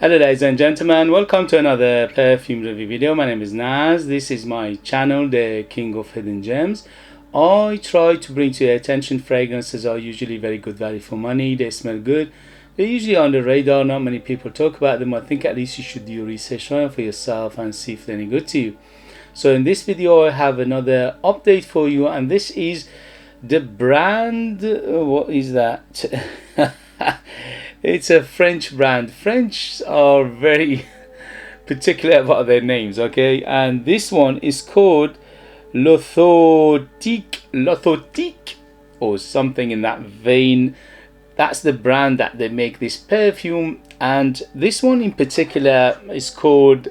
Hello ladies and gentlemen, welcome to another perfume review video. My name is Naz. This is my channel, the King of Hidden Gems. I try to bring to your attention fragrances are usually very good value for money. They smell good. They're usually on the radar, not many people talk about them. I think at least you should do your research for yourself and see if they're any good to you. So in this video I have another update for you, and this is the brand, what is that? It's a French brand. French are very particular about their names, okay? And this one is called L'Authentique, or something in that vein. That's the brand that they make this perfume, and this one in particular is called,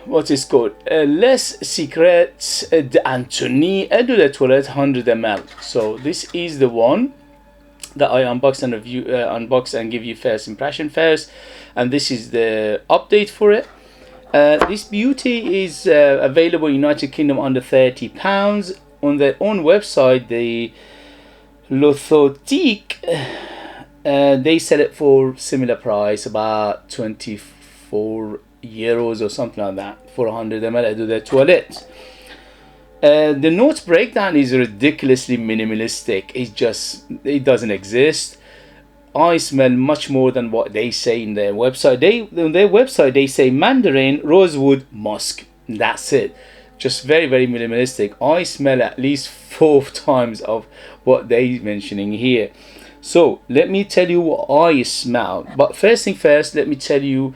what is called? Les Secrets D'Antoine EDT 100 ml. So this is the one that I unbox and review, unbox and give you first impression first, and this is the update for it. This beauty is available in United Kingdom under £30 on their own website. The L'Authentique, they sell it for similar price, about 24 euros or something like that for 100 ml de their toilette. The note breakdown is ridiculously minimalistic. It doesn't exist. I smell much more than what they say in their website. On their website they say mandarin, rosewood, musk. That's it. Just very, very minimalistic. I smell at least 4 times of what they're mentioning here. So let me tell you what I smell. But first thing first, let me tell you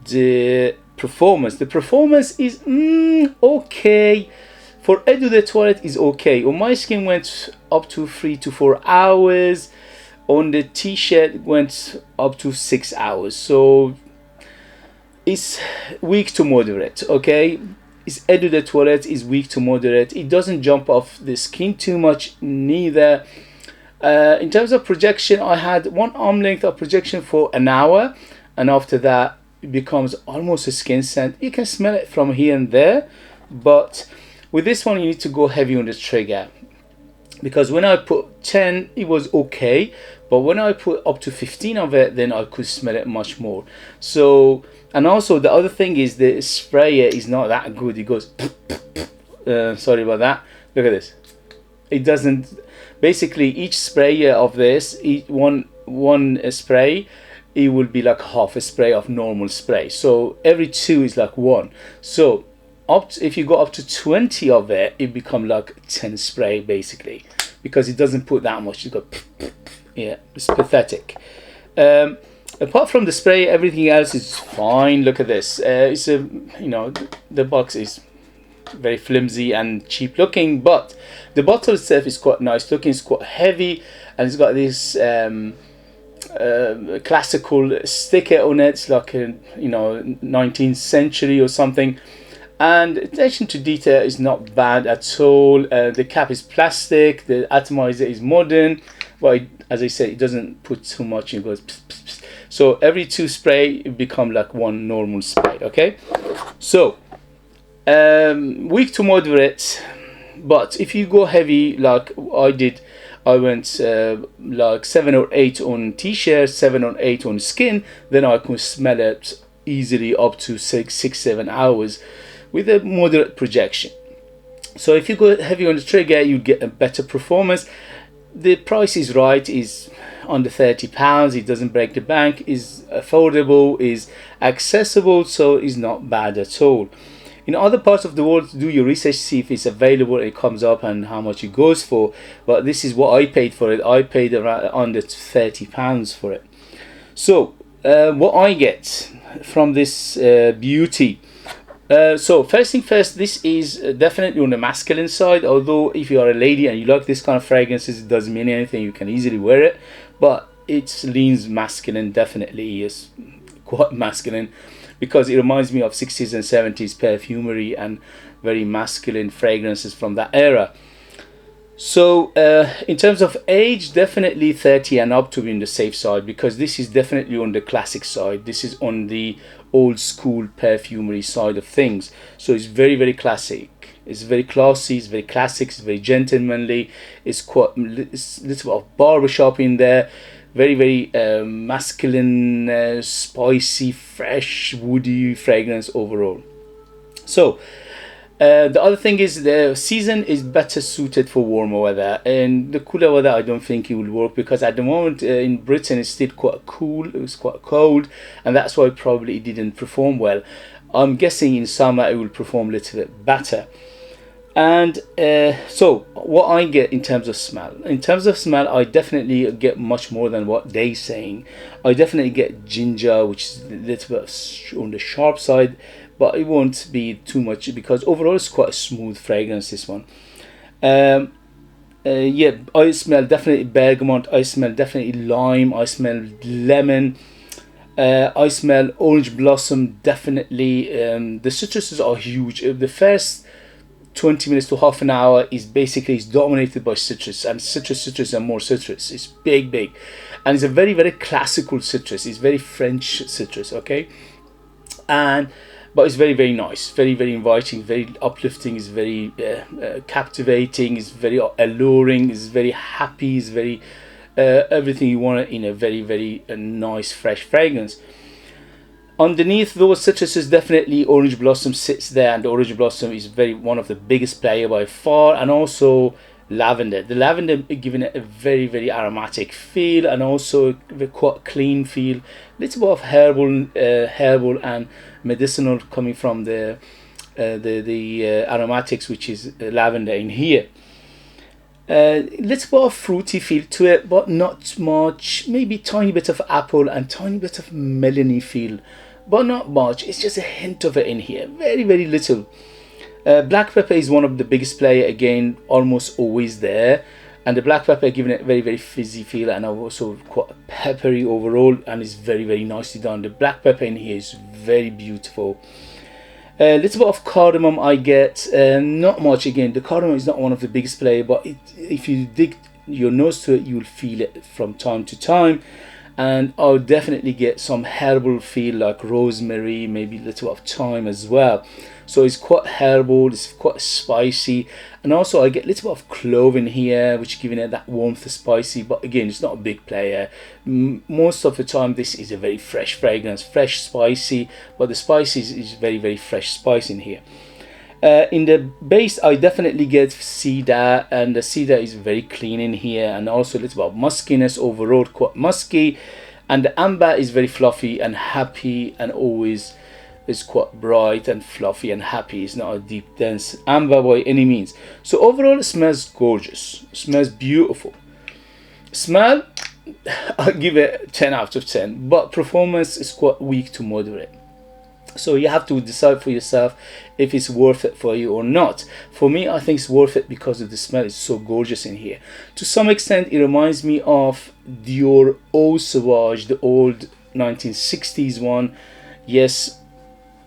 the performance. The performance is okay. For Eau de Toilette is okay. On my skin went up to 3 to 4 hours. On the t-shirt went up to 6 hours. So it's weak to moderate, okay? It's Eau de Toilette is weak to moderate. It doesn't jump off the skin too much neither. In terms of projection, I had 1 arm length of projection for an hour, and after that it becomes almost a skin scent. You can smell it from here and there, but with this one you need to go heavy on the trigger, because when I put 10 it was okay, but when I put up to 15 of it, then I could smell it much more. So, and also the other thing is the sprayer is not that good. It goes sorry about that. Look at this. It doesn't, basically each sprayer of this, one spray, it will be like half a spray of normal spray. So every 2 is like 1. So if you go up to 20 of it, it become like 10 spray basically, because it doesn't put that much. You go, yeah, it's pathetic. Apart from the spray, everything else is fine. Look at this. It's a, you know, the box is very flimsy and cheap looking, but the bottle itself is quite nice looking. It's quite heavy, and it's got this classical sticker on it. It's like a, you know, 19th century or something. And attention to detail is not bad at all. The cap is plastic. The atomizer is modern. Well, as I said, it doesn't put too much. It goes pss, pss, pss. So every 2 spray it become like 1 normal spray. Okay, so weak to moderate. But if you go heavy like I did, I went like 7 or 8 on t-shirt, 7 or 8 on skin, then I could smell it easily up to 6-7 hours with a moderate projection. So if you go heavy on the trigger, you get a better performance. The price is right, is under £30. It doesn't break the bank, is affordable, is accessible, so it's not bad at all. In other parts of the world, do your research, see if it's available, it comes up and how much it goes for. But this is what I paid for it. I paid around under £30 for it. So what I get from this beauty. So first thing first, this is definitely on the masculine side. Although if you are a lady and you like this kind of fragrances, it doesn't mean anything, you can easily wear it, but it leans masculine. Definitely is quite masculine, because it reminds me of 60s and 70s perfumery and very masculine fragrances from that era. So in terms of age, definitely 30 and up to be on the safe side, because this is definitely on the classic side. This is on the old school perfumery side of things. So it's very, very classic. It's very classy, it's very classic, it's very gentlemanly. It's quite, it's a little bit of barbershop in there. very masculine, spicy, fresh, woody fragrance overall. So the other thing is the season is better suited for warmer weather, and the cooler weather I don't think it will work, because at the moment in Britain it's still quite cool, it was quite cold, and that's why probably it didn't perform well. I'm guessing in summer it will perform a little bit better. And so what I get in terms of smell, I definitely get much more than what they saying. I definitely get ginger, which is a little bit on the sharp side, but it won't be too much, because overall it's quite a smooth fragrance, this one. Yeah, I smell definitely bergamot, I smell definitely lime, I smell lemon, I smell orange blossom definitely. The citruses are huge. The first 20 minutes to half an hour is basically dominated by citrus, and citrus and more citrus. It's big, and it's a very classical citrus. It's very French citrus, okay? But it's very nice, very inviting, very uplifting. It's very captivating. It's very alluring. It's very happy. It's very everything you want in a very nice fresh fragrance. Underneath those citruses, definitely orange blossom sits there, and the orange blossom is one of the biggest player by far, and also lavender. The lavender giving it a very aromatic feel, and also a quite clean feel. Little bit of herbal and medicinal coming from the aromatics, which is lavender in here. Little bit of fruity feel to it, but not much. Maybe tiny bit of apple and tiny bit of melony feel, but not much. It's just a hint of it in here, very little. Black pepper is one of the biggest player, again, almost always there, and the black pepper giving it very fizzy feel, and also quite peppery overall, and it's very nicely done. The black pepper in here is very beautiful. A little bit of cardamom I get, not much. Again, the cardamom is not one of the biggest player, but if you dig your nose to it, you'll feel it from time to time. And I'll definitely get some herbal feel, like rosemary, maybe a little bit of thyme as well. So it's quite herbal, it's quite spicy, and also I get a little bit of clove in here, which giving it that warmth, spicy. But again, it's not a big player. Most of the time this is a very fresh fragrance, fresh spicy, but the spice is very fresh spice in here. In the base I definitely get cedar, and the cedar is very clean in here, and also a little bit of muskiness overall, quite musky. And the amber is very fluffy and happy, and always is quite bright and fluffy and happy. It's not a deep dense amber by any means. So overall it smells gorgeous, it smells beautiful. Smell, I'll give it 10 out of 10, but performance is quite weak to moderate. So you have to decide for yourself if it's worth it for you or not. For me, I think it's worth it because of the smell is so gorgeous in here. To some extent it reminds me of Dior Eau Sauvage, the old 1960s one. Yes,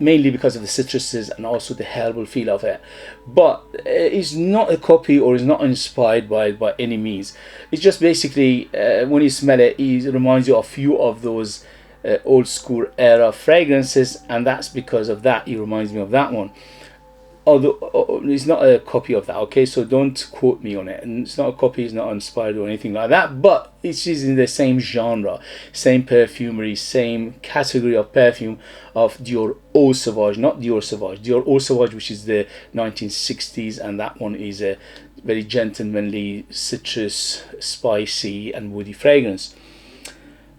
mainly because of the citruses and also the herbal feel of it, but it's not a copy or is not inspired by it by any means. It's just basically when you smell it, it reminds you of a few of those old school era fragrances, and that's because of that it reminds me of that one. Although it's not a copy of that, okay, so don't quote me on it, and it's not a copy, it's not inspired or anything like that, but it is in the same genre, same perfumery, same category of perfume of Dior Eau Sauvage, not Dior Sauvage, Dior Eau Sauvage, which is the 1960s, and that one is a very gentlemanly, citrus, spicy and woody fragrance.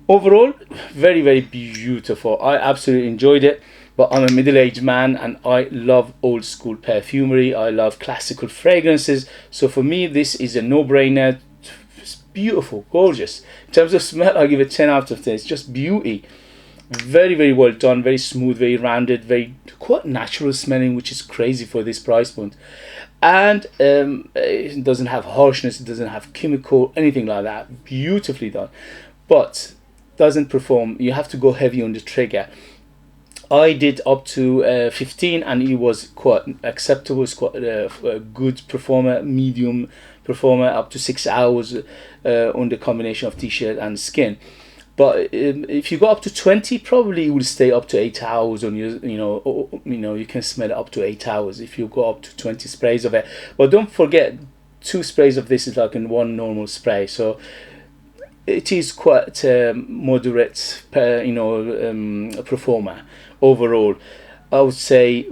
Overall, very beautiful. I absolutely enjoyed it. But I'm a middle-aged man and I love old school perfumery. I love classical fragrances. So for me, this is a no-brainer. It's beautiful, gorgeous. In terms of smell, I give it 10 out of 10. It's just beauty. Very well done, very smooth, very rounded, very quite natural smelling, which is crazy for this price point. And it doesn't have harshness, it doesn't have chemical, anything like that. Beautifully done. But doesn't perform. You have to go heavy on the trigger. I did up to 15 and it was quite acceptable. It's quite a good performer, medium performer, up to 6 hours on the combination of t-shirt and skin. But if you go up to 20, probably it will stay up to 8 hours on your, you can smell it up to 8 hours if you go up to 20 sprays of it. But don't forget, 2 sprays of this is like in 1 normal spray. So it is quite moderate, performer overall. I would say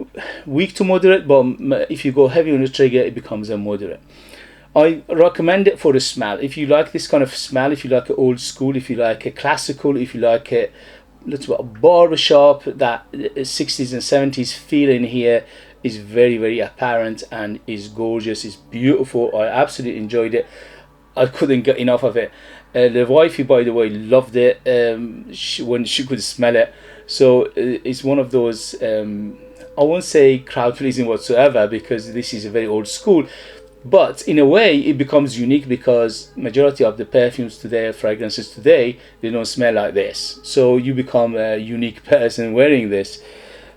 weak to moderate, but if you go heavy on the trigger, it becomes a moderate. I recommend it for the smell. If you like this kind of smell, if you like it old school, if you like it classical, if you like it, let's talk about barbershop, that 60s and 70s feel in here is very, very apparent and is gorgeous, is beautiful. I absolutely enjoyed it. I couldn't get enough of it. The wifey, by the way, loved it when she could smell it. So it's one of those, I won't say crowd pleasing whatsoever, because this is a very old school, but in a way it becomes unique, because majority of the perfumes today, fragrances today, they don't smell like this. So you become a unique person wearing this.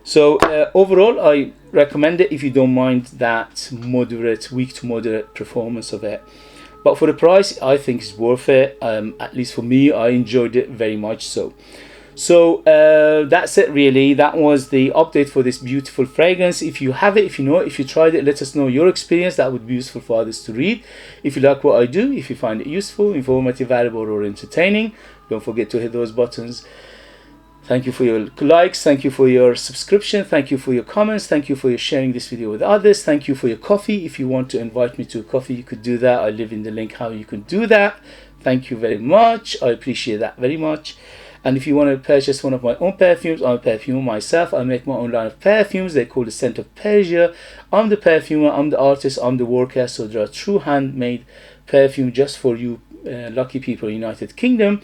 So overall, I recommend it if you don't mind that moderate, weak to moderate performance of it. But for the price, I think it's worth it. At least for me, I enjoyed it very much so. So that's it really. That was the update for this beautiful fragrance. If you have it, if you know it, if you tried it, let us know your experience. That would be useful for others to read. If you like what I do, if you find it useful, informative, valuable, or entertaining, don't forget to hit those buttons. Thank you for your likes, thank you for your subscription, thank you for your comments, thank you for your sharing this video with others, thank you for your coffee. If you want to invite me to a coffee, you could do that. I leave in the link how you can do that. Thank you very much. I appreciate that very much. And if you want to purchase one of my own perfumes, I'm a perfumer myself. I make my own line of perfumes. They call the scent of Persia. I'm the perfumer, I'm the artist, I'm the worker. So there are true handmade perfume just for you lucky people in the United Kingdom.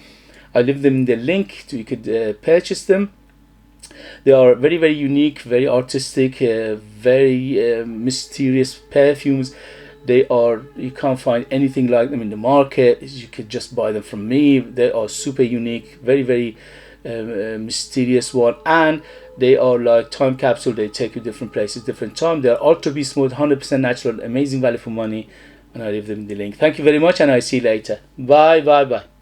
I leave them in the link so you could purchase them. They are very, very unique, very artistic, very mysterious perfumes. They are, you can't find anything like them in the market. You could just buy them from me. They are super unique, very, very mysterious one, and they are like time capsule. They take you different places, different time. They are ultra be smooth, 100% natural, amazing value for money, and I leave them in the link. Thank you very much, and I see you later. Bye, bye, bye.